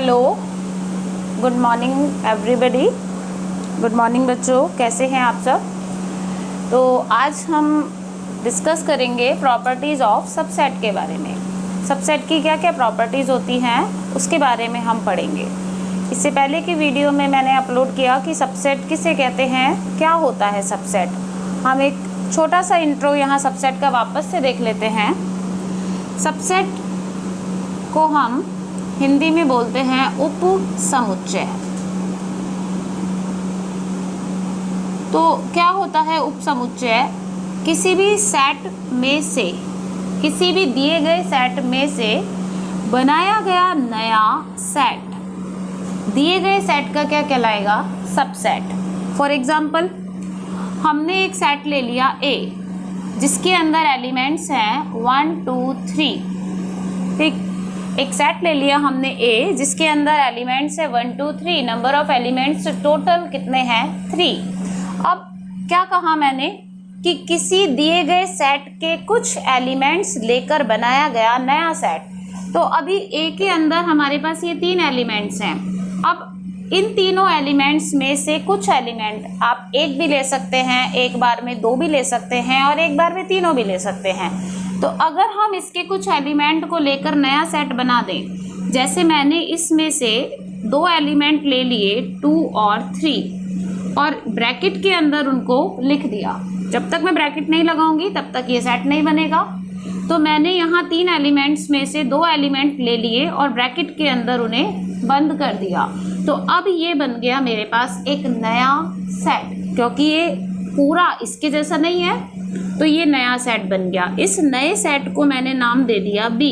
Hello, good morning everybody. Good morning बच्चों, कैसे हैं आप सब। तो आज हम डिस्कस करेंगे प्रॉपर्टीज़ ऑफ सबसेट के बारे में। सबसेट की क्या क्या प्रॉपर्टीज़ होती हैं उसके बारे में हम पढ़ेंगे। इससे पहले की वीडियो में मैंने अपलोड किया कि सबसेट किसे कहते हैं, क्या होता है सबसेट। हम एक छोटा सा इंट्रो यहाँ सबसेट का वापस से देख लेते हैं। सबसेट को हम हिंदी में बोलते हैं उप समुच्चय। तो क्या होता है उप समुच्चय? किसी भी सेट में से, किसी भी दिए गए सेट में से बनाया गया नया सेट, दिए गए सेट का क्या कहलाएगा? सबसेट। फॉर एग्जाम्पल, हमने एक सेट ले लिया A, जिसके अंदर एलिमेंट्स हैं 1 2 3। ठीक, एक सेट ले लिया हमने A, जिसके अंदर एलिमेंट्स है 1 2 3। नंबर ऑफ एलिमेंट्स टोटल कितने हैं? 3। अब क्या कहा मैंने कि किसी दिए गए सेट के कुछ एलिमेंट्स लेकर बनाया गया नया सेट। तो अभी A के अंदर हमारे पास ये 3 एलिमेंट्स हैं। अब इन तीनों एलिमेंट्स में से कुछ एलिमेंट आप एक भी ले सकते हैं, एक बार में 2 भी ले सकते हैं और एक बार में तीनों भी ले सकते हैं। तो अगर हम इसके कुछ एलिमेंट को लेकर नया सेट बना दें, जैसे मैंने इसमें से 2 एलिमेंट ले लिए 2 और 3 और ब्रैकेट के अंदर उनको लिख दिया। जब तक मैं ब्रैकेट नहीं लगाऊंगी तब तक ये सेट नहीं बनेगा। तो मैंने यहाँ 3 एलिमेंट्स में से 2 एलिमेंट ले लिए और ब्रैकेट के अंदर उन्हें बंद कर दिया। तो अब ये बन गया मेरे पास एक नया सेट, क्योंकि ये पूरा इसके जैसा नहीं है, तो ये नया सेट बन गया। इस नए सेट को मैंने नाम दे दिया B।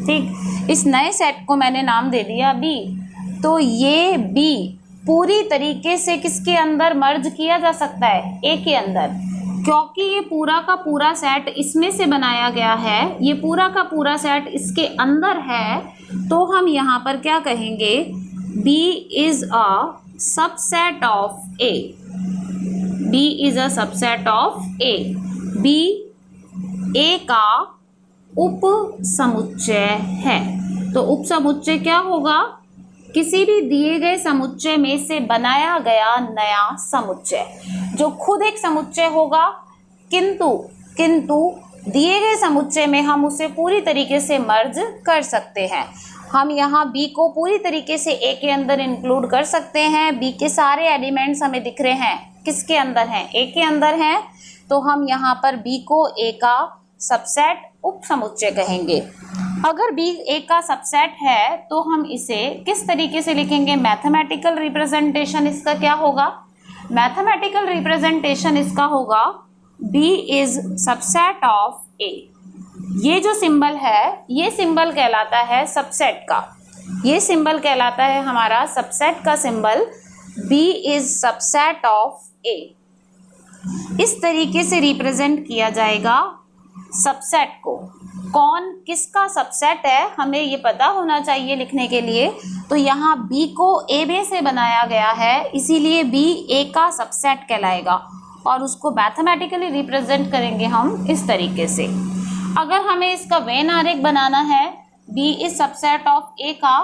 ठीक, इस नए सेट को मैंने नाम दे दिया B। तो ये B पूरी तरीके से किसके अंदर मर्ज किया जा सकता है? A के अंदर, क्योंकि ये पूरा का पूरा सेट इसमें से बनाया गया है, ये पूरा का पूरा सेट इसके अंदर है। तो हम यहाँ पर क्या कहेंगे? B is a subset of A। B is a subset of A। B A का उप समुच्चय है। तो उप समुच्चय क्या होगा? किसी भी दिए गए समुच्चय में से बनाया गया नया समुच्चय, जो खुद एक समुच्चय होगा, किंतु दिए गए समुच्चय में हम उसे पूरी तरीके से मर्ज कर सकते हैं। हम यहाँ B को पूरी तरीके से A के अंदर इंक्लूड कर सकते हैं। B के सारे एलिमेंट्स हमें दिख रहे हैं, किसके अंदर हैं? A के अंदर हैं। तो हम यहाँ पर B को A का सबसेट उप समुच्चय कहेंगे। अगर B A का सबसेट है तो हम इसे किस तरीके से लिखेंगे? मैथमेटिकल रिप्रेजेंटेशन इसका क्या होगा? मैथमेटिकल रिप्रेजेंटेशन इसका होगा B is subset of A। ये जो सिंबल है, ये सिंबल कहलाता है सबसेट का। ये सिंबल कहलाता है हमारा सबसेट का symbol. B is subset of A। इस तरीके से रिप्रेजेंट किया जाएगा सबसेट को। कौन किसका सबसेट है हमें ये पता होना चाहिए लिखने के लिए। तो यहाँ B को A B से बनाया गया है, इसीलिए B A का सबसेट कहलाएगा और उसको मैथमेटिकली रिप्रेजेंट करेंगे हम इस तरीके से। अगर हमें इसका वेन आरेख बनाना है B is subset of A का,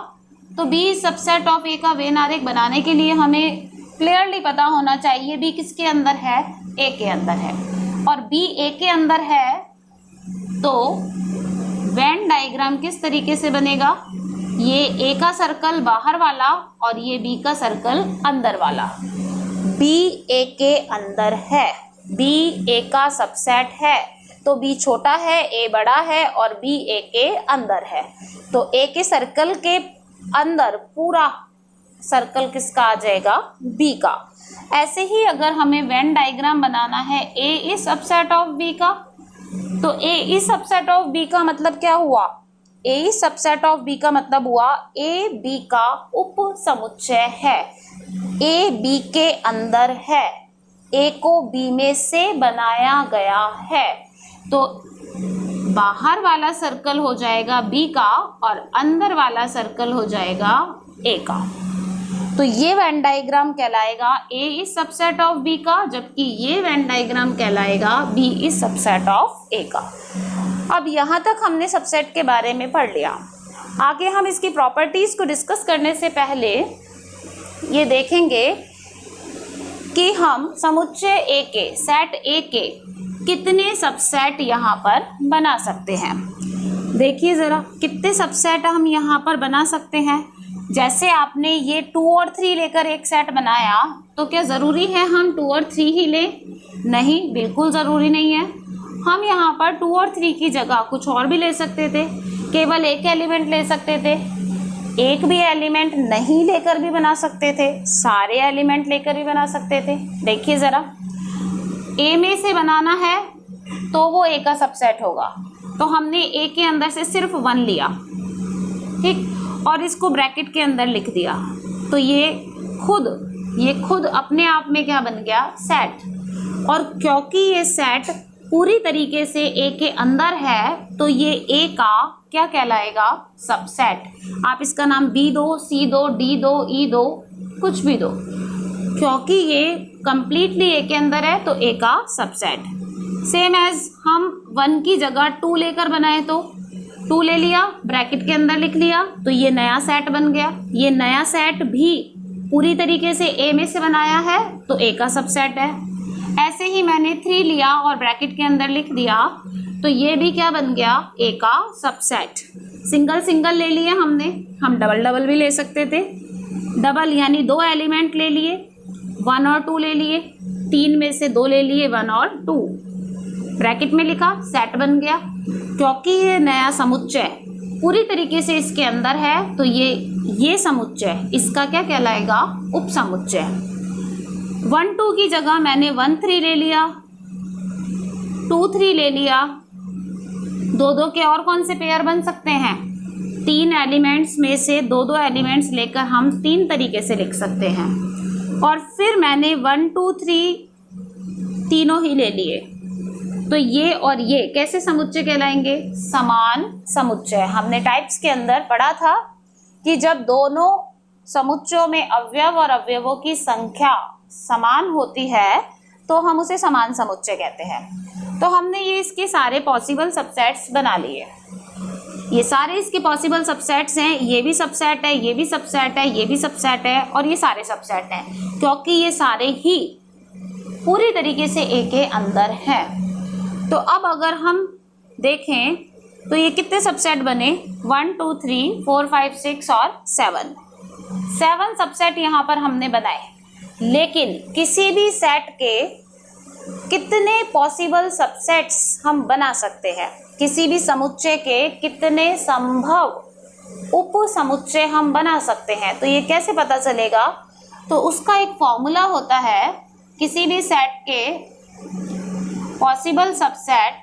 तो B is subset of A का वेन आरेख बनाने के लिए हमें क्लियरली पता होना चाहिए B किसके अंदर है? A के अंदर है। और B A के अंदर है तो वेन डायग्राम किस तरीके से बनेगा? ये A का सर्कल बाहर वाला और ये B का सर्कल अंदर वाला। B A के अंदर है, B A का सबसेट है, तो B छोटा है, A बड़ा है और B A के अंदर है। तो A के सर्कल के अंदर पूरा सर्कल किसका आ जाएगा? B का। ऐसे ही अगर हमें वेन डायग्राम बनाना है A is subset of B का, तो A is subset of B का मतलब क्या हुआ? A is subset of B का मतलब हुआ A B का उप समुच्चय है। A B के अंदर है, A को B में से बनाया गया है। तो बाहर वाला सर्कल हो जाएगा B का और अंदर वाला सर्कल हो जाएगा A का। तो ये वेन डायग्राम कहलाएगा A is subset of B का, जबकि ये वेन डायग्राम कहलाएगा B is subset of A का। अब यहाँ तक हमने सबसेट के बारे में पढ़ लिया। आगे हम इसकी प्रॉपर्टीज को डिस्कस करने से पहले ये देखेंगे कि हम समुच्चय ए के, सेट ए के कितने सबसेट यहाँ पर बना सकते हैं। देखिए ज़रा कितने सबसेट हम यहाँ पर बना सकते हैं। जैसे आपने ये 2 और 3 लेकर एक सेट बनाया, तो क्या ज़रूरी है हम 2 और 3 ही लें? नहीं, बिल्कुल ज़रूरी नहीं है। हम यहाँ पर 2 और 3 की जगह कुछ और भी ले सकते थे, केवल एक एलिमेंट ले सकते थे, एक भी एलिमेंट नहीं लेकर भी बना सकते थे, सारे एलिमेंट लेकर भी बना सकते थे। देखिए ज़रा, ए में से बनाना है तो वो ए का सबसेट होगा, तो हमने ए के अंदर से सिर्फ 1 लिया, ठीक, और इसको ब्रैकेट के अंदर लिख दिया, तो ये खुद अपने आप में क्या बन गया? सेट। और क्योंकि ये सेट पूरी तरीके से ए के अंदर है, तो ये ए का क्या कहलाएगा? सबसेट। आप इसका नाम बी दो, सी दो, डी दो, ई दो, कुछ भी दो, क्योंकि ये कंप्लीटली ए के अंदर है, तो ए का सबसेट। सेम एज हम 1 की जगह 2 लेकर बनाए, तो 2 ले लिया, ब्रैकेट के अंदर लिख लिया, तो ये नया सेट बन गया। ये नया सेट भी पूरी तरीके से ए में से बनाया है, तो ए का सबसेट है। ऐसे ही मैंने 3 लिया और ब्रैकेट के अंदर लिख दिया, तो ये भी क्या बन गया? ए का सबसेट। सिंगल ले लिए हमने, हम डबल भी ले सकते थे। डबल यानी 2 एलिमेंट ले लिए, 1 और 2 ले लिए, 3 में से 2 ले लिए, 1 और 2, ब्रैकेट में लिखा, सेट बन गया। क्योंकि ये नया समुच्चय पूरी तरीके से इसके अंदर है, तो ये समुच्चय इसका क्या कहलाएगा? उपसमुच्चय। 1 2 की जगह मैंने 1 3 ले लिया, 2 3 ले लिया। 2 2 के और कौन से पेयर बन सकते हैं? 3 एलिमेंट्स में से 2 2 एलिमेंट्स लेकर हम 3 तरीके से लिख सकते हैं। और फिर मैंने 1 2 3 तीनों ही ले लिए, तो ये और ये कैसे समुच्चय कहलाएंगे? समान समुच्चय। हमने टाइप्स के अंदर पढ़ा था कि जब दोनों समुच्चयों में अवयव और अवयवों की संख्या समान होती है, तो हम उसे समान समुच्चय कहते हैं। तो हमने ये इसके सारे पॉसिबल सबसेट्स बना लिए। ये सारे इसके पॉसिबल सबसेट्स हैं, ये भी सबसेट है, ये भी सबसेट है, ये भी सबसेट है, और ये सारे सबसेट हैं, क्योंकि ये सारे ही पूरी तरीके से ए के अंदर हैं। तो अब अगर हम देखें तो ये कितने सबसेट बने? 1 2 3 4 5 6 और 7 सबसेट यहाँ पर हमने बनाए। लेकिन किसी भी सेट के कितने पॉसिबल सबसेट्स हम बना सकते हैं? किसी भी समुच्चय के कितने संभव उप समुच्चय हम बना सकते हैं? तो ये कैसे पता चलेगा? तो उसका एक फॉर्मूला होता है, किसी भी सेट के पॉसिबल सबसेट्स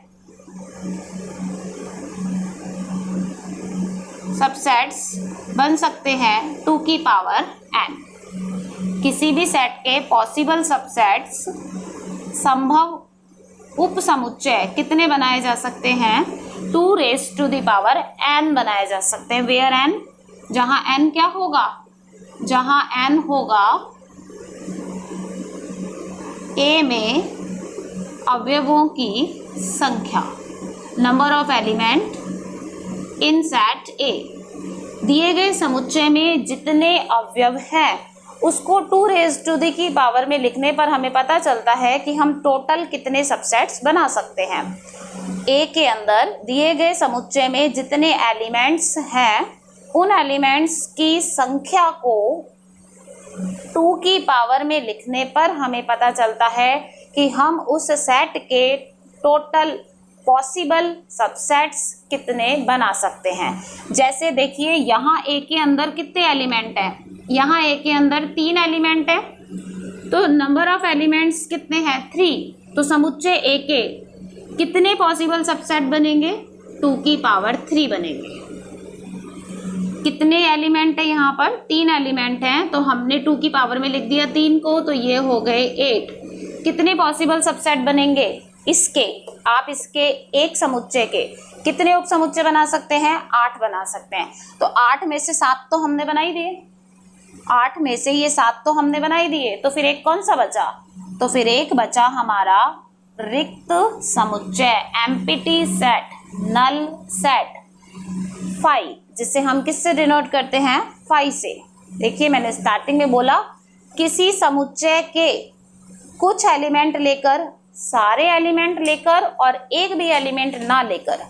बन सकते हैं 2 की पावर n। किसी भी सेट के पॉसिबल सबसेट्स संभव उप समुच्चय कितने बनाए जा सकते हैं? 2 raised to the power n बनाए जा सकते हैं। Where n? जहां n क्या होगा? जहां n होगा a में अवयवों की संख्या, number of element in set ए। दिए गए समुच्चय में जितने अवयव हैं उसको 2 raised to the की पावर में लिखने पर हमें पता चलता है कि हम टोटल कितने सबसेट्स बना सकते हैं। ए के अंदर दिए गए समुच्चय में जितने एलिमेंट्स हैं, उन एलिमेंट्स की संख्या को 2 की पावर में लिखने पर हमें पता चलता है कि हम उस सेट के टोटल पॉसिबल सबसेट्स कितने बना सकते हैं। जैसे देखिए, यहाँ ए के अंदर कितने एलिमेंट हैं? यहाँ ए के अंदर 3 एलिमेंट है, तो नंबर ऑफ एलिमेंट्स कितने हैं? 3। तो समुच्चय ए के कितने पॉसिबल सबसेट बनेंगे? 2 की पावर 3 बनेंगे। कितने एलिमेंट है यहाँ पर? 3 एलिमेंट हैं, तो हमने 2 की पावर में लिख दिया 3 को, तो ये हो गए 8। कितने पॉसिबल सबसेट बनेंगे इसके? आप इसके एक समुच्चय के कितने उप समुच्चय बना सकते हैं? 8 बना सकते हैं। तो 8 में से 7 तो हमने बना ही दिए, 8 में से ये 7 तो हमने बना ही दिए, तो फिर एक कौन सा बचा? तो फिर एक बचा हमारा रिक्त समुच्चय, एम्प्टी सेट, नल सेट 5। जिसे हम किससे डिनोट करते हैं, फाई से। देखिए मैंने स्टार्टिंग में बोला किसी समुच्चय के कुछ एलिमेंट लेकर, सारे एलिमेंट लेकर और एक भी एलिमेंट ना लेकर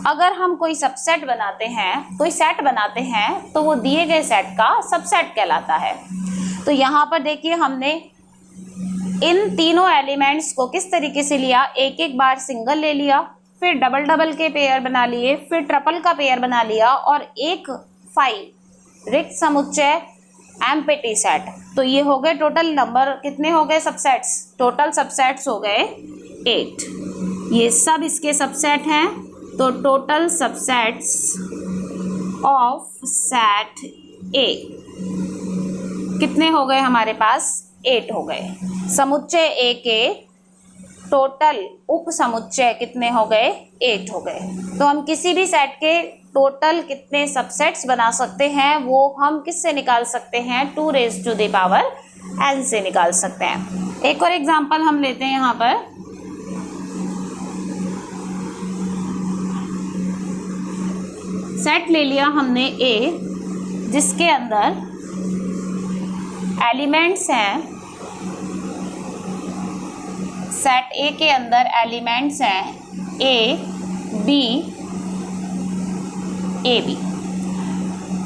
अगर हम कोई सबसेट बनाते हैं, कोई सेट बनाते हैं, तो वो दिए गए सेट का सबसेट कहलाता है। तो यहाँ पर देखिए हमने इन तीनों एलिमेंट्स को किस तरीके से लिया, एक एक बार सिंगल ले लिया, फिर डबल डबल के पेयर बना लिए, फिर ट्रिपल का पेयर बना लिया और एक फाइव रिक्त समुच्चय एम्प्टी सेट। तो ये हो गए टोटल नंबर, कितने हो गए सबसेट्स, टोटल सबसेट्स हो गए 8। ये सब इसके सबसेट हैं। तो टोटल सबसेट्स ऑफ सेट ए कितने हो गए हमारे पास, 8 हो गए। समुच्चय ए के टोटल उप समुच्चय कितने हो गए, 8 हो गए। तो हम किसी भी सेट के टोटल कितने सबसेट्स बना सकते हैं वो हम किससे निकाल सकते हैं, 2 raise to the power n से निकाल सकते हैं। एक और एग्जांपल हम लेते हैं यहाँ पर। सेट ले लिया हमने A, जिसके अंदर एलिमेंट्स हैं, सेट A के अंदर एलिमेंट्स हैं A, B, AB।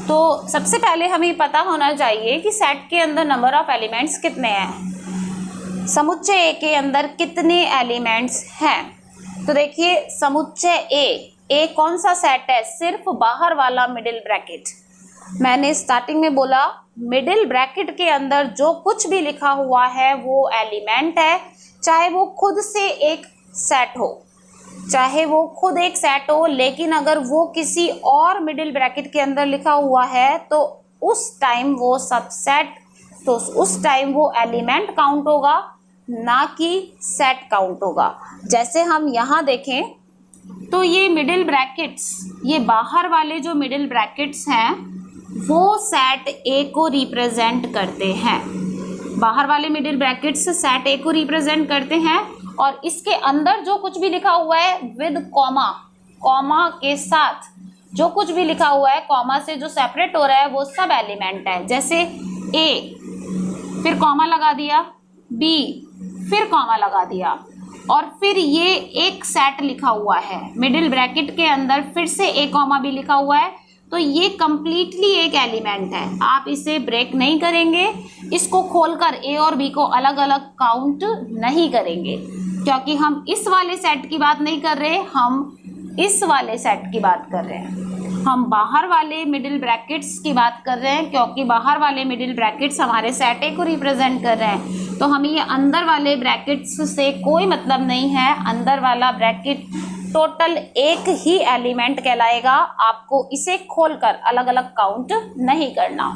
तो सबसे पहले हमें पता होना चाहिए कि सेट के अंदर नंबर ऑफ एलिमेंट्स कितने हैं, समुच्चय A के अंदर कितने एलिमेंट्स हैं। तो देखिए समुच्चय A कौन सा सेट है, सिर्फ बाहर वाला मिडिल ब्रैकेट। मैंने स्टार्टिंग में बोला मिडिल ब्रैकेट के अंदर जो कुछ भी लिखा हुआ है वो एलिमेंट है, चाहे वो खुद से एक सेट हो, चाहे वो खुद एक सेट हो, लेकिन अगर वो किसी और मिडिल ब्रैकेट के अंदर लिखा हुआ है तो उस टाइम वो सबसेट, तो उस टाइम वो एलिमेंट काउंट होगा, ना कि सेट काउंट होगा। जैसे हम यहाँ देखें तो ये मिडिल ब्रैकेट्स, ये बाहर वाले जो मिडिल ब्रैकेट्स हैं वो सेट ए को रिप्रेजेंट करते हैं। बाहर वाले मिडिल ब्रैकेट्स सेट ए को रिप्रेजेंट करते हैं और इसके अंदर जो कुछ भी लिखा हुआ है विद कॉमा, कॉमा के साथ जो कुछ भी लिखा हुआ है, कॉमा से जो सेपरेट हो रहा है वो सब एलिमेंट है। जैसे ए फिर कॉमा लगा दिया, बी फिर कॉमा लगा दिया और फिर ये एक सेट लिखा हुआ है मिडिल ब्रैकेट के अंदर, फिर से ए कॉमा भी लिखा हुआ है, तो ये कंप्लीटली एक एलिमेंट है। आप इसे ब्रेक नहीं करेंगे, इसको खोलकर ए और बी को अलग अलग काउंट नहीं करेंगे, क्योंकि हम इस वाले सेट की बात नहीं कर रहे, हम इस वाले सेट की बात कर रहे हैं। हम बाहर वाले मिडिल ब्रैकेट्स की बात कर रहे हैं, क्योंकि बाहर वाले मिडिल ब्रैकेट्स हमारे सेट ए को रिप्रेजेंट कर रहे हैं। तो हमें ये अंदर वाले ब्रैकेट्स से कोई मतलब नहीं है। अंदर वाला ब्रैकेट टोटल एक ही एलिमेंट कहलाएगा, आपको इसे खोलकर अलग अलग काउंट नहीं करना।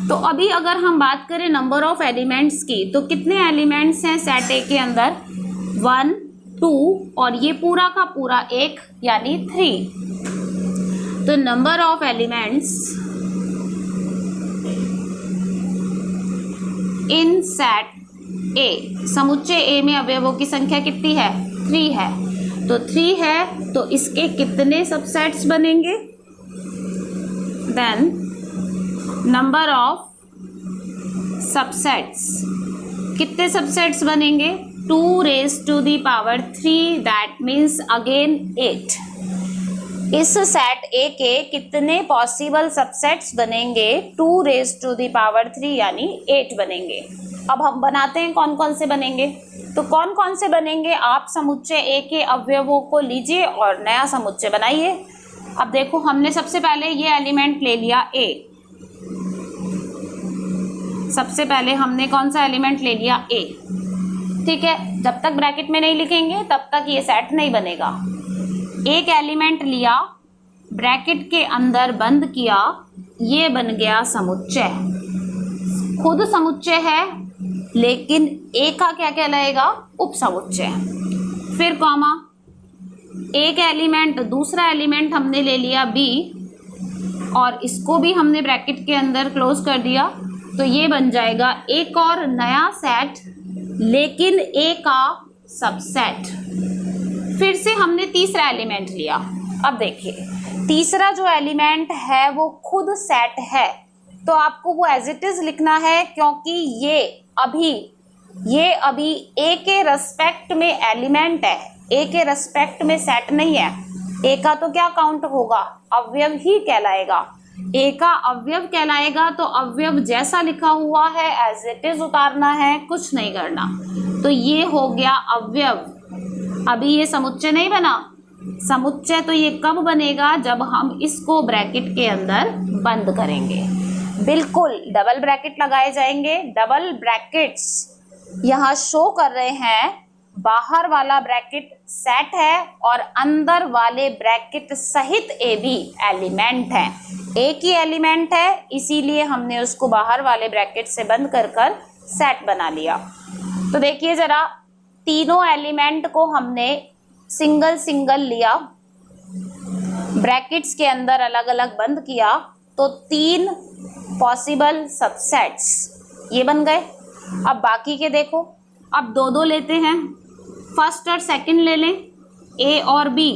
तो अभी अगर हम बात करें नंबर ऑफ एलिमेंट्स की, तो कितने एलिमेंट्स हैं सेट ए के अंदर, 1, 2 और ये पूरा का पूरा 1 यानी 3। तो number of elements in set ए, समुच्चय ए में अवयवों की संख्या कितनी है, 3 है। तो 3 है तो इसके कितने सबसेट्स बनेंगे, देन नंबर ऑफ सबसेट्स, कितने सबसेट्स बनेंगे, 2 raise to the power 3, that means again 8। इस सेट ए के कितने पॉसिबल सबसेट्स बनेंगे, 2 रेज़ टू दी पावर 3 यानी 8 बनेंगे। अब हम बनाते हैं कौन कौन से बनेंगे। तो कौन कौन से बनेंगे, आप समुच्चय ए के अवयवों को लीजिए और नया समुच्चय बनाइए। अब देखो हमने सबसे पहले ये एलिमेंट ले लिया ए, सबसे पहले हमने कौन सा एलिमेंट ले लिया ए, ठीक है। जब तक ब्रैकेट में नहीं लिखेंगे तब तक ये सेट नहीं बनेगा। एक एलिमेंट लिया, ब्रैकेट के अंदर बंद किया, ये बन गया समुच्चय, खुद समुच्चय है लेकिन ए का क्या कहलाएगा, उप समुच्चय। फिर कॉमा, एक एलिमेंट, दूसरा एलिमेंट हमने ले लिया बी और इसको भी हमने ब्रैकेट के अंदर क्लोज कर दिया, तो ये बन जाएगा एक और नया सेट लेकिन ए का सबसेट। फिर से हमने तीसरा एलिमेंट लिया। अब देखिए तीसरा जो एलिमेंट है वो खुद सेट है, तो आपको वो एज इट इज लिखना है, क्योंकि ये अभी ए के रेस्पेक्ट में एलिमेंट है, ए के रेस्पेक्ट में सेट नहीं है। ए का तो क्या काउंट होगा, अवयव ही कहलाएगा, ए का अवयव कहलाएगा। तो अवयव जैसा लिखा हुआ है एज इट इज उतारना है, कुछ नहीं करना। तो ये हो गया अवयव। अभी ये समुच्चय नहीं बना, समुच्चय तो ये कब बनेगा, जब हम इसको ब्रैकेट के अंदर बंद करेंगे। बिल्कुल डबल ब्रैकेट लगाए जाएंगे। डबल ब्रैकेट्स यहाँ शो कर रहे हैं, बाहर वाला ब्रैकेट सेट है और अंदर वाले ब्रैकेट सहित ए भी एलिमेंट है, ए की एलिमेंट है, इसीलिए हमने उसको बाहर वाले ब्रैकेट से बंद कर कर सेट बना लिया। तो देखिए जरा, तीनों एलिमेंट को हमने सिंगल सिंगल लिया, ब्रैकेट्स के अंदर अलग अलग बंद किया, तो 3 पॉसिबल सबसेट्स ये बन गए। अब बाकी के देखो, अब 2-2 लेते हैं, फर्स्ट और सेकंड ले लें, ए और बी,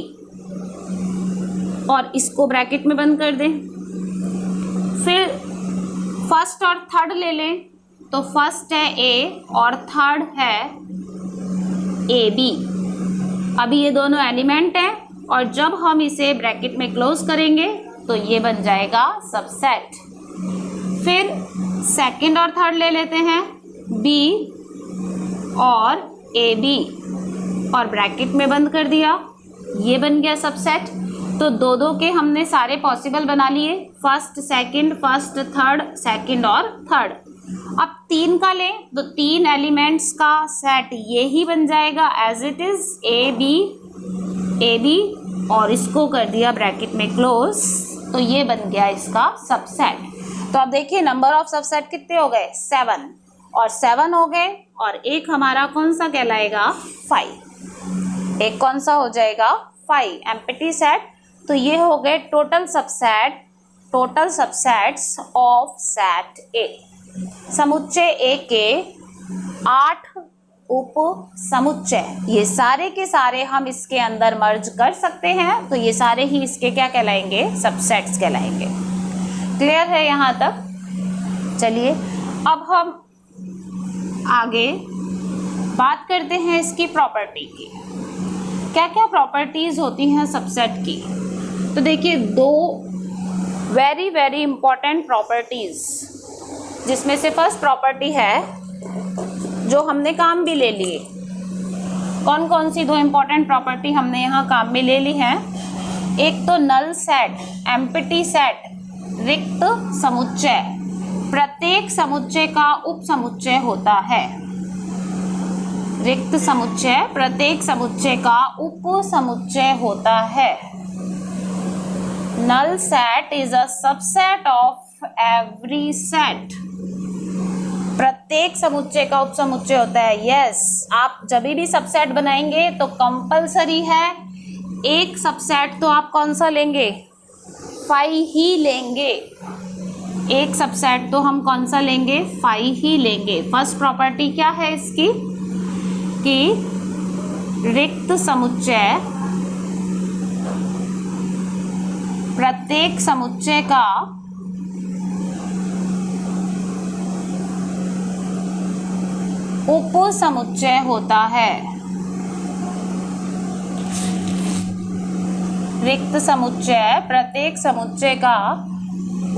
और इसको ब्रैकेट में बंद कर दें। फिर फर्स्ट और थर्ड ले लें, तो फर्स्ट है ए और थर्ड है ए बी। अभी ये दोनों एलिमेंट हैं, और जब हम इसे ब्रैकेट में क्लोज करेंगे तो ये बन जाएगा सबसेट। फिर सेकंड और थर्ड ले लेते हैं, बी और ए बी, और ब्रैकेट में बंद कर दिया, ये बन गया सबसेट। तो 2-2 के हमने सारे पॉसिबल बना लिए, first second, first third, second और थर्ड। अब 3 का लें, तो 3 एलिमेंट्स का सेट ये ही बन जाएगा as it is, A B, और इसको कर दिया ब्रैकेट में क्लोज, तो ये बन गया इसका सबसेट। तो अब देखिए नंबर ऑफ सबसेट कितने हो गए, 7, और 7 हो गए, और एक हमारा कौन सा कहलाएगा, 5। एक कौन सा हो जाएगा, 5 एम्प्टी सेट। तो ये हो गए टोटल सबसेट्स ऑफ सेट ए। समुच्चय ए के 8 उप समुच्चय, ये सारे के सारे हम इसके अंदर मर्ज कर सकते हैं, तो ये सारे ही इसके क्या कहलाएंगे, सबसेट्स कहलाएंगे। क्लियर है यहाँ तक? चलिए अब हम आगे बात करते हैं इसकी प्रॉपर्टी की। क्या क्या प्रॉपर्टीज होती हैं सबसेट की? तो देखिए 2 वेरी वेरी इंपॉर्टेंट प्रॉपर्टीज, जिसमें से फर्स्ट प्रॉपर्टी है जो हमने काम भी ले लिए। कौन कौन सी 2 इंपॉर्टेंट प्रॉपर्टी हमने यहाँ काम में ले ली हैं? एक तो नल सेट, एम्प्टी सेट, रिक्त समुच्चय। प्रत्येक समुच्चय का उप समुच्चय होता है। रिक्त समुच्चय प्रत्येक समुच्चय का उप समुच्चय होता है। Null set is a subset of every set. प्रत्येक समुच्चय का उप समुच्चय होता है। यस, आप जब भी सबसेट बनाएंगे तो कंपलसरी है, एक सबसेट तो आप कौन सा लेंगे, 5 ही लेंगे। एक सबसेट तो हम कौन सा लेंगे, 5 ही लेंगे। फर्स्ट प्रॉपर्टी क्या है इसकी, कि रिक्त समुच्चय प्रत्येक समुच्चय का उप समुच्चय होता है। रिक्त समुच्चय प्रत्येक समुच्चय का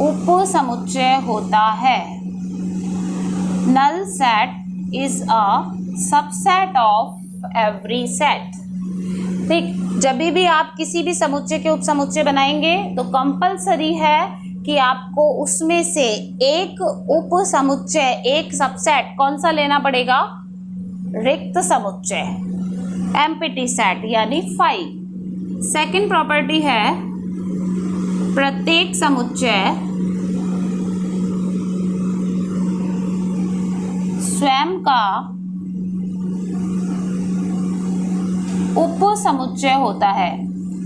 उप समुच्चय होता है। Null set is a subset of every set. ठीक, जब भी आप किसी भी समुच्चय के उप समुच्चय बनाएंगे तो कंपलसरी है कि आपको उसमें से एक उप समुच्चय, एक सबसेट कौन सा लेना पड़ेगा, रिक्त समुच्चय, एम्प्टी सेट यानी 5। सेकंड प्रॉपर्टी है प्रत्येक समुच्चय स्वयं का उप समुच्चय होता है।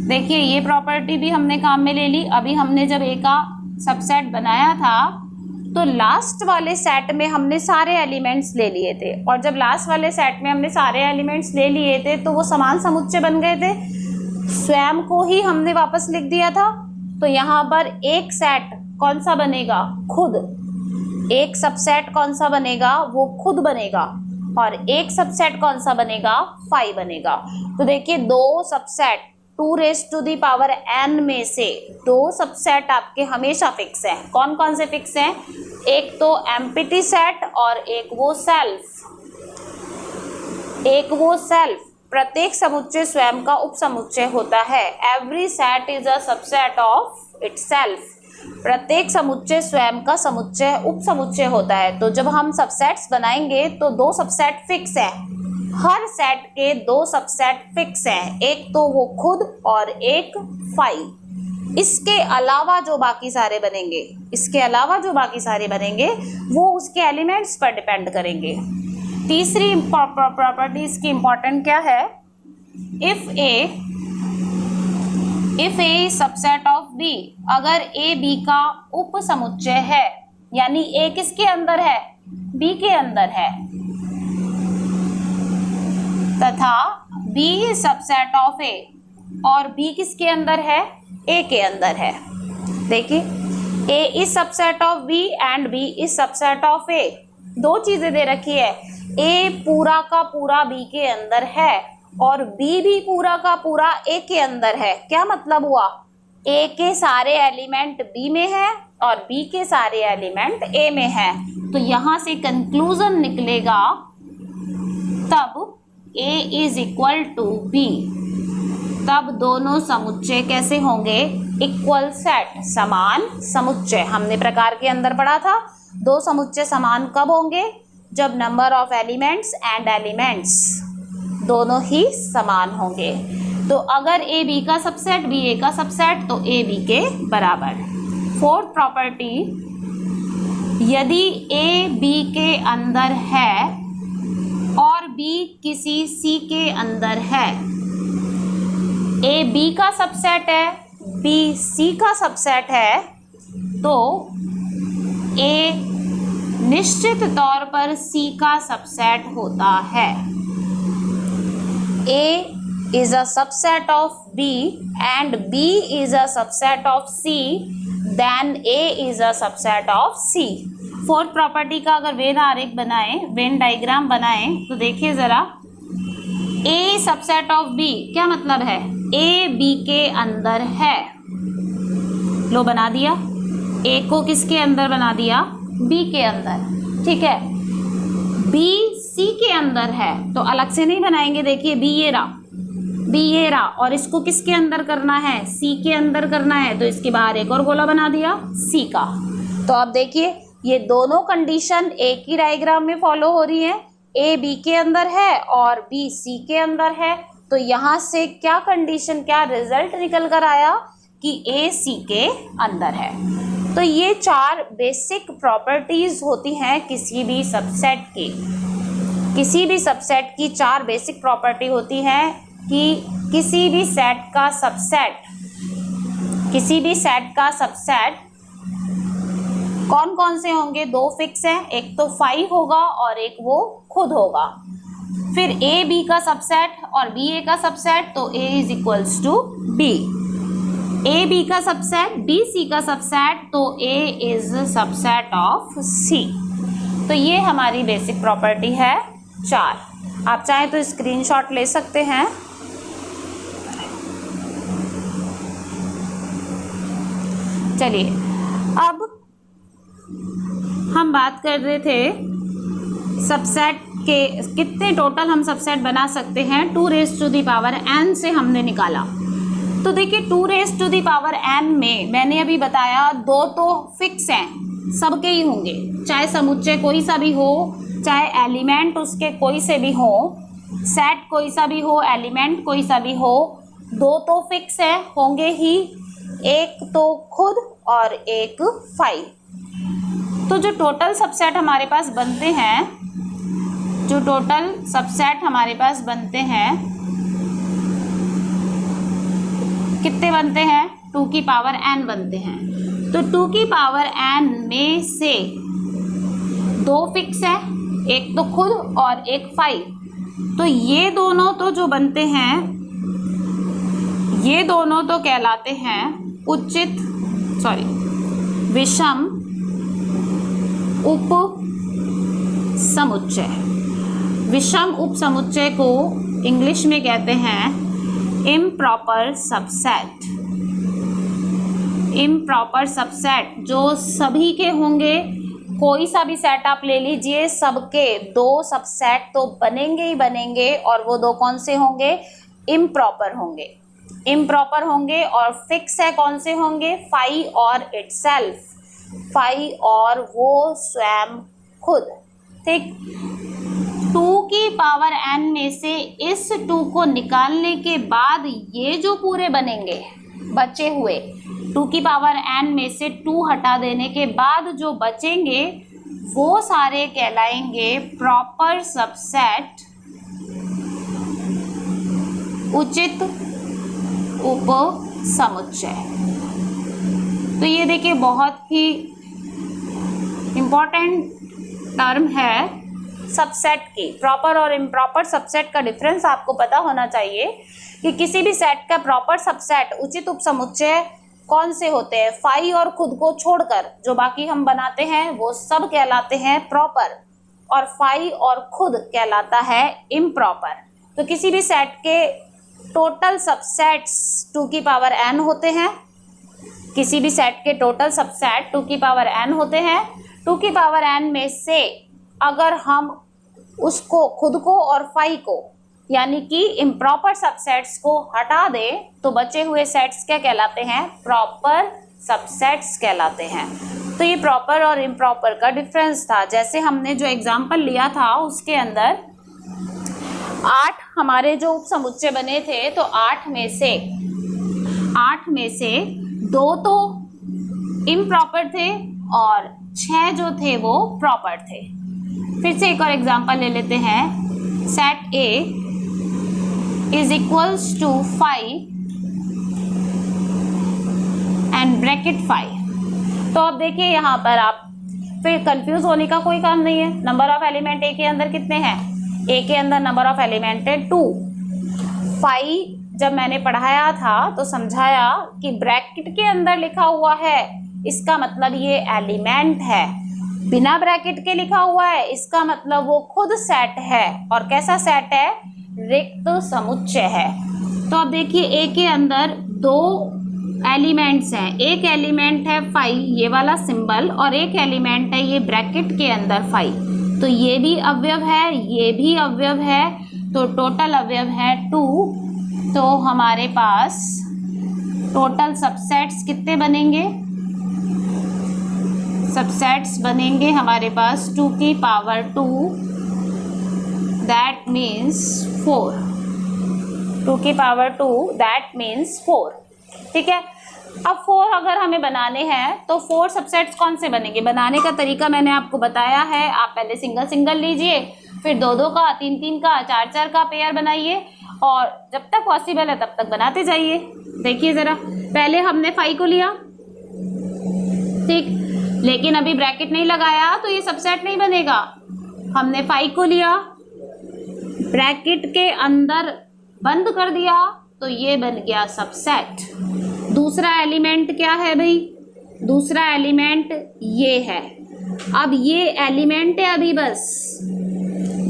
देखिए ये प्रॉपर्टी भी हमने काम में ले ली। अभी हमने जब ए का सबसेट बनाया था तो लास्ट वाले सेट में हमने सारे एलिमेंट्स ले लिए थे, और जब लास्ट वाले सेट में हमने सारे एलिमेंट्स ले लिए थे तो वो समान समुच्चय बन गए थे। स्वयं को ही हमने वापस लिख दिया था, तो यहाँ पर एक सेट कौन सा बनेगा, खुद। एक सबसेट कौन सा बनेगा, वो खुद बनेगा। और एक सबसेट कौन सा बनेगा, 5 बनेगा। तो देखिए दो सबसेट 2n में से दो सबसेट आपके हमेशा फिक्स हैं। कौन कौन से फिक्स हैं, एक तो एम्प्टी सेट और एक वो सेल्फ। प्रत्येक समुच्चय स्वयं का उपसमुच्चय होता है। Every set is a subset of itself. प्रत्येक समुच्चय स्वयं का समुच्चय उपसमुच्चय होता है। तो जब हम सबसेट्स बनाएंगे तो दो सबसेट फिक्स है, हर सेट के दो सबसेट फिक्स हैं, एक तो वो खुद और एक 5। इसके अलावा जो बाकी सारे बनेंगे वो उसके एलिमेंट्स पर डिपेंड करेंगे। तीसरी प्रॉपर्टी इसकी इंपॉर्टेंट क्या है, if A subset of B, अगर ए बी का उपसमुच्चय है, यानी ए किसके अंदर है, बी के अंदर है, तथा बी इज सबसेट ऑफ ए, और बी किसके अंदर है, ए के अंदर है। देखिए A is subset of B and B is subset of A. दो चीजें दे रखी है, ए पूरा का पूरा बी के अंदर है और बी भी पूरा का पूरा ए के अंदर है। क्या मतलब हुआ, ए के सारे एलिमेंट बी में है और बी के सारे एलिमेंट ए में है। तो यहां से कंक्लूजन निकलेगा तब ए इज इक्वल टू बी, तब दोनों समुच्चय कैसे होंगे, इक्वल सेट, समान समुच्चय। हमने प्रकार के अंदर पढ़ा था दो समुच्चय समान कब होंगे, जब number of elements and elements दोनों ही समान होंगे। तो अगर ए बी का सबसेट बी ए का सबसेट तो ए बी के बराबर। फोर्थ प्रॉपर्टी, यदि ए बी के अंदर है और बी किसी सी के अंदर है, ए बी का सबसेट है, बी सी का सबसेट है, तो ए निश्चित तौर पर सी का सबसेट होता है। A is a subset of B and B is a subset of C, then A is a subset of C। Fourth property का अगर वेन आरेख बनाएं, वेन डायग्राम बनाएं, तो देखिए जरा, A सबसेट ऑफ B क्या मतलब है, A B के अंदर है, लो बना दिया, A को किसके अंदर बना दिया, B के अंदर, ठीक है। B C के अंदर है तो अलग से नहीं बनाएंगे, देखिए B ये रहा और इसको किसके अंदर करना है, C के अंदर करना है, तो इसके बाहर एक और गोला बना दिया C का। तो अब देखिए ये दोनों कंडीशन एक ही डायग्राम में फॉलो हो रही है, A B के अंदर है और B C के अंदर है। तो यहाँ से क्या कंडीशन, क्या रिजल्ट निकल कर आया कि A C के अंदर है। तो ये चार बेसिक प्रॉपर्टीज होती हैं किसी भी सबसेट की। किसी भी सबसेट की चार बेसिक प्रॉपर्टी होती है कि किसी भी सेट का सबसेट कौन कौन से होंगे, दो फिक्स हैं, एक तो 5 होगा और एक वो खुद होगा। फिर ए बी का सबसेट और बी ए का सबसेट, तो A is equals to B. A B का सबसेट, बी सी का सबसेट, तो A is subset of C. तो ये हमारी बेसिक प्रॉपर्टी है 4। आप चाहें तो स्क्रीनशॉट ले सकते हैं। चलिए अब हम बात कर रहे थे सबसेट के कितने टोटल हम सबसेट बना सकते हैं। 2n से हमने निकाला। तो देखिए 2n में मैंने अभी बताया दो तो फिक्स हैं, सबके ही होंगे, चाहे समुच्चय कोई सा भी हो, चाहे एलिमेंट उसके कोई से भी हो, सेट कोई सा भी हो, एलिमेंट कोई सा भी हो, दो तो फिक्स है, होंगे ही, एक तो खुद और एक 5। तो जो टोटल सबसेट हमारे पास बनते हैं, कितने बनते हैं, 2n बनते हैं। तो 2n में से दो फिक्स है, एक तो खुद और एक 5। तो ये दोनों तो जो बनते हैं, ये दोनों तो कहलाते हैं विषम उप समुच्चय। विषम उप समुच्चय को इंग्लिश में कहते हैं इम्प्रॉपर सबसेट। इम्प्रॉपर सबसेट जो सभी के होंगे, कोई सा भी सेट आप ले लीजिए, सबके दो सबसेट तो बनेंगे ही बनेंगे, और वो दो कौन से होंगे? इम्प्रॉपर होंगे। इम्प्रॉपर होंगे और फिक्स है कौन से होंगे? फाई और इटसेल्फ। फाई और वो स्वयं खुद। ठीक। 2 की पावर n में से इस 2 को निकालने के बाद ये जो पूरे बनेंगे बचे हुए, 2 की पावर n में से 2 हटा देने के बाद जो बचेंगे वो सारे कहलाएंगे प्रॉपर सबसेट उचित उप समुच्चय। तो ये देखिए बहुत ही इम्पोर्टेंट टर्म है सबसेट की। प्रॉपर और इम्प्रॉपर सबसेट का डिफरेंस आपको पता होना चाहिए कि किसी भी सेट का प्रॉपर सबसेट उचित उपसमुच्चय कौन से होते हैं। फाई और खुद को छोड़कर जो बाकी हम बनाते हैं वो सब कहलाते हैं प्रॉपर, और फाई और खुद कहलाता है इम्प्रॉपर। तो किसी भी सेट के टोटल सबसेट्स 2 की पावर n होते हैं। किसी भी सेट के टोटल सबसेट 2 की पावर n होते हैं। 2 की पावर n में से अगर हम उसको, खुद को और फाई को, यानी कि इम्प्रॉपर सबसेट्स को हटा दें तो बचे हुए सेट्स क्या कहलाते हैं? प्रॉपर सबसेट्स कहलाते हैं। तो ये प्रॉपर और इम्प्रॉपर का डिफरेंस था। जैसे हमने जो एग्जाम्पल लिया था उसके अंदर 8 हमारे जो उपसमुच्चय बने थे, तो 8 में से 2 तो इम्प्रॉपर थे और 6 जो थे वो प्रॉपर थे। फिर से एक और एग्जांपल ले लेते हैं। Set A is equals to 5 and bracket 5। तो अब देखिए यहाँ पर आप फिर कंफ्यूज होने का कोई काम नहीं है। नंबर ऑफ एलिमेंट A के अंदर कितने हैं? A के अंदर नंबर ऑफ एलिमेंट है 2। 5 जब मैंने पढ़ाया था तो समझाया कि ब्रैकेट के अंदर लिखा हुआ है, इसका मतलब ये एलिमेंट है। बिना ब्रैकेट के लिखा हुआ है, इसका मतलब वो खुद सेट है। और कैसा सेट है? रिक्त समुच्चय है। तो अब देखिए A के अंदर 2 एलिमेंट्स हैं। एक एलिमेंट है 5, ये वाला सिंबल, और एक एलिमेंट है ये ब्रैकेट के अंदर 5। तो ये भी अवयव है, ये भी अवयव है, तो टोटल अवयव है 2। तो हमारे पास टोटल सबसेट्स कितने बनेंगे? सबसेट्स बनेंगे हमारे पास 2 की पावर 2, दैट मीन्स 4। 2 की पावर 2 दैट मीन्स 4। ठीक है। अब 4 अगर हमें बनाने हैं तो 4 सबसेट्स कौन से बनेंगे? बनाने का तरीका मैंने आपको बताया है। आप पहले सिंगल सिंगल लीजिए, फिर 2-2 का, 3-3 का, 4-4 का पेयर बनाइए, और जब तक पॉसिबल है तब तक बनाते जाइए। देखिए ज़रा, पहले हमने 5 को लिया, ठीक, लेकिन अभी ब्रैकेट नहीं लगाया तो ये सबसेट नहीं बनेगा। हमने 5 को लिया, ब्रैकेट के अंदर बंद कर दिया, तो ये बन गया सबसेट। दूसरा एलिमेंट क्या है भाई? दूसरा एलिमेंट ये है। अब ये एलिमेंट है अभी, बस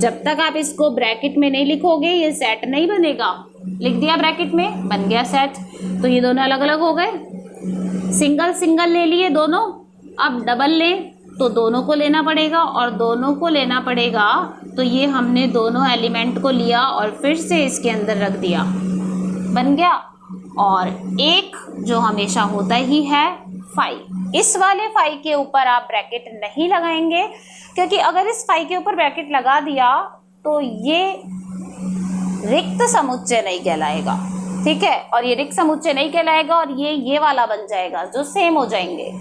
जब तक आप इसको ब्रैकेट में नहीं लिखोगे ये सेट नहीं बनेगा। लिख दिया ब्रैकेट में, बन गया सेट। तो ये दोनों अलग अलग हो गए। सिंगल सिंगल ले लिए दोनों, अब डबल लें तो दोनों को लेना पड़ेगा, और दोनों को लेना पड़ेगा तो ये हमने दोनों एलिमेंट को लिया और फिर से इसके अंदर रख दिया, बन गया। और एक जो हमेशा होता ही है 5, इस वाले 5 के ऊपर आप ब्रैकेट नहीं लगाएंगे, क्योंकि अगर इस 5 के ऊपर ब्रैकेट लगा दिया तो ये रिक्त समुच्चय नहीं कहलाएगा। ठीक है, और ये रिक्त समुच्चय नहीं कहलाएगा, और ये वाला बन जाएगा जो सेम हो जाएंगे।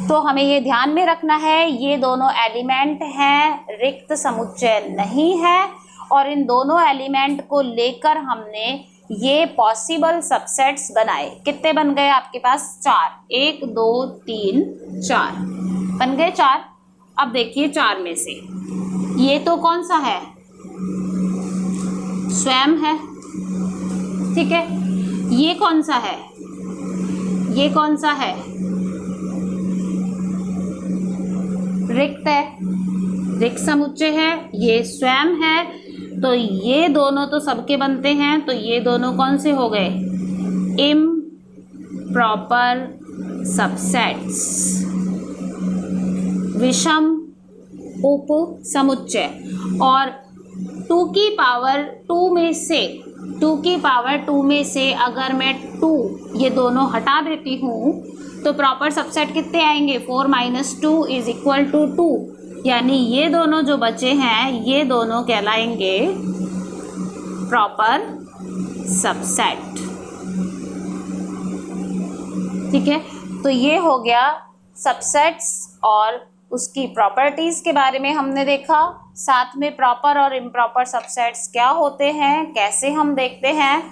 तो हमें ये ध्यान में रखना है, ये दोनों एलिमेंट हैं, रिक्त समुच्चय नहीं है, और इन दोनों एलिमेंट को लेकर हमने ये पॉसिबल सबसेट्स बनाए। कितने बन गए आपके पास? 4। 1 2 3 4 बन गए 4। अब देखिए 4 में से ये तो कौन सा है? स्वयं है। ठीक है, ये कौन सा है? ये कौन सा है? रिक्त है, रिक्त समुच्चय है, ये स्वयं है, तो ये दोनों तो सबके बनते हैं, तो ये दोनों कौन से हो गए? इम्प्रॉपर सबसेट्स, विषम उप समुच्चय। और 2 की पावर 2 में से अगर मैं 2 ये दोनों हटा देती हूँ तो प्रॉपर सबसेट कितने आएंगे? 4 - 2 = 2, यानी ये दोनों जो बचे हैं ये दोनों कहलाएंगे प्रॉपर सबसेट। ठीक है, तो ये हो गया सबसेट्स और उसकी प्रॉपर्टीज के बारे में हमने देखा। साथ में प्रॉपर और इम्प्रॉपर सबसेट्स क्या होते हैं, कैसे हम देखते हैं,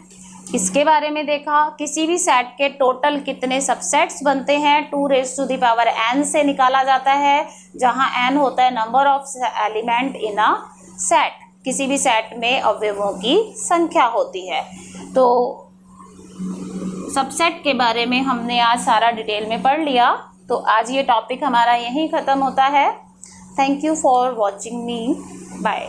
इसके बारे में देखा। किसी भी सेट के टोटल कितने सबसेट्स बनते हैं 2n से निकाला जाता है, जहां n होता है number of element in a set, किसी भी सेट में अवयवों की संख्या होती है। तो सबसेट के बारे में हमने आज सारा डिटेल में पढ़ लिया। तो आज ये टॉपिक हमारा यहीं ख़त्म होता है। Thank you for watching me, bye.